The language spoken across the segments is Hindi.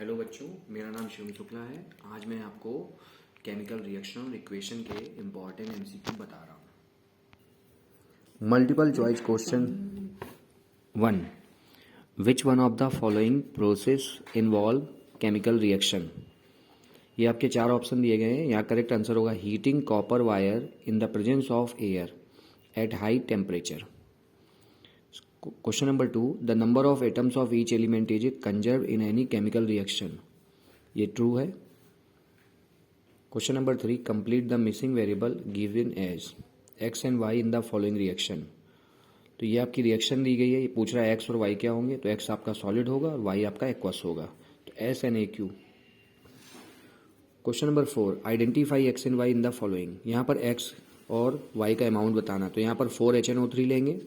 हेलो बच्चों, मेरा नाम शिवम शुक्ला है। आज मैं आपको केमिकल रिएक्शन और इक्वेशन के इम्पॉर्टेंट एमसीक्यू बता रहा हूँ। Multiple choice question 1। Which one of the following process involve chemical reaction. ये आपके 4 ऑप्शन दिए गए हैं। यहाँ करेक्ट आंसर होगा heating copper wire in the presence of air at high temperature. Question number 2. The number of atoms of each element is conserved in any chemical reaction. ये true है। Question number 3. Complete the missing variable given as x and y in the following reaction. तो ये आपकी रिएक्शन दी गई है। ये पूछ रहा है x और y क्या होंगे, तो x आपका सॉलिड होगा और y आपका एक्वस होगा, तो SnAQ। Question number 4. Identify x and y in the following. यहाँ पर x और y का अमाउंट बताना, तो यहाँ पर 4HNO3 लेंगे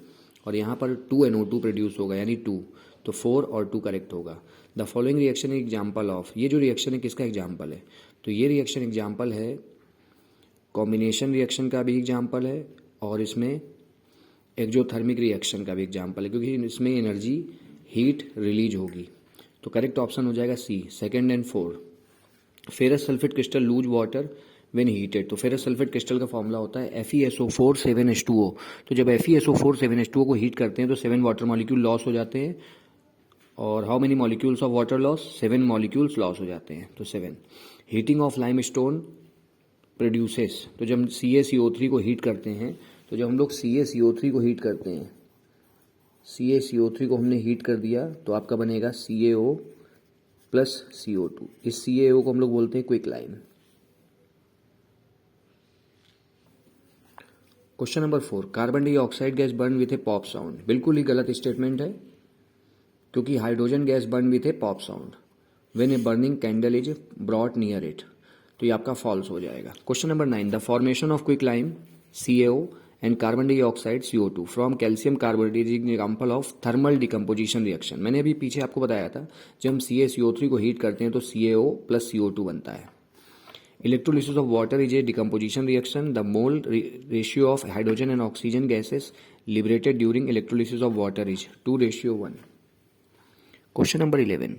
और यहाँ पर 2NO2 प्रोड्यूस होगा यानी 2, तो 4 और 2 करेक्ट होगा। The following reaction example of, ये जो रिएक्शन है किसका एग्जाम्पल है, तो ये रिएक्शन एग्जाम्पल है कॉम्बिनेशन रिएक्शन का भी एग्जाम्पल है और इसमें एक्जोथर्मिक रिएक्शन का भी एग्जाम्पल है, क्योंकि इसमें एनर्जी हीट रिलीज होगी। तो करेक्ट ऑप्शन हो जाएगा C, second and 4। Ferrous sulphate crystal lose water when heated. तो फेरस सल्फेट क्रिस्टल का फॉर्मूला होता है FeSO4 7H2O। तो जब FeSO4 7H2O को हीट करते हैं तो 7 वाटर मॉलिक्यूल लॉस हो जाते हैं। और how many molecules of water loss, 7 molecules loss हो जाते हैं, तो 7। Heating of lime stone produces. तो जब CaCO3 को हीट करते हैं, तो जब हम लोग CaCO3 को हीट करते हैं, CaCO3 को हमने हीट कर दिया तो आपका बनेगा CaO प्लस CO2। इस CaO को हम लोग बोलते हैं quick lime. Question number 4. Carbon dioxide gas burn with A pop sound. बिल्कुल ही गलत स्टेटमेंट है, क्योंकि hydrogen gas burn with A pop sound when a burning candle is brought near it, तो ये आपका फॉल्स हो जाएगा। Question number 9. The formation of quick lime CaO and carbon dioxide CO2 from calcium carbonate is example of thermal decomposition reaction. मैंने अभी पीछे आपको बताया था, जब हम CaCO3 को हीट करते हैं तो CaO प्लस CO2 बनता है। Electrolysis of water is a decomposition reaction. The mole ratio of hydrogen and oxygen gases liberated during electrolysis of water is 2:1. Question number 11.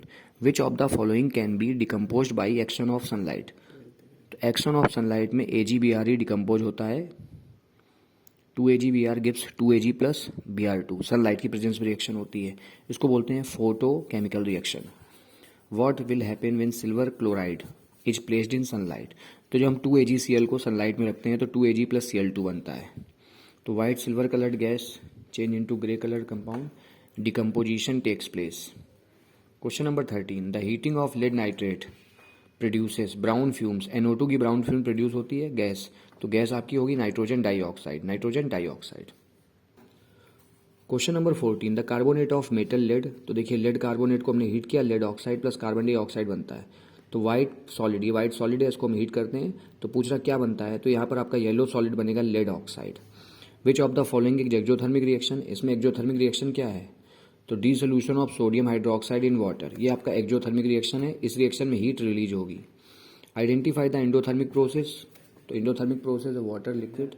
Which of the following can be decomposed by action of sunlight? तो action of sunlight में AgBr डिकम्पोज होता है। 2AgBr gives 2Ag plus Br2। Sunlight की प्रेजेंस में रिएक्शन होती है, इसको बोलते हैं photochemical reaction. What will happen when silver chloride is placed in sunlight. तो जब हम 2AgCl को सनलाइट में रखते हैं तो 2Ag प्लस Cl2 बनता है। तो white silver coloured gas change into grey coloured compound, decomposition takes place. Question number 13. The heating of lead nitrate produces brown fumes. NO2 की ब्राउन फ्यूम प्रोड्यूस होती है गैस, तो गैस आपकी होगी nitrogen dioxide, nitrogen dioxide. Question number 14. The carbonate of metal lead. तो देखिए लेड कार्बोनेट को हमने हीट किया, lead oxide plus carbon dioxide बनता है। तो वाइट सॉलिड, ये वाइट सॉलिड है, इसको हम हीट करते हैं तो पूछ रहा क्या बनता है, तो यहाँ पर आपका येलो सॉलिड बनेगा lead oxide. Which of the following एक एक्जोथर्मिक रिएक्शन। इसमें एक्जोथर्मिक रिएक्शन क्या है, तो dissolution of sodium hydroxide in water, ये आपका एक्जोथर्मिक रिएक्शन है। इस रिएक्शन में हीट रिलीज होगी। Identify the endothermic process. तो endothermic process water liquid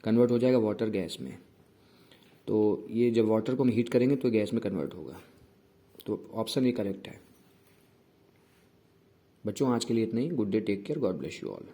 convert हो जाएगा वाटर गैस में, तो ये जब वाटर को हम हीट करेंगे तो गैस में कन्वर्ट होगा, तो ऑप्शन ये करेक्ट है। बच्चों आज के लिए इतना ही। Good day, take care, God bless you all.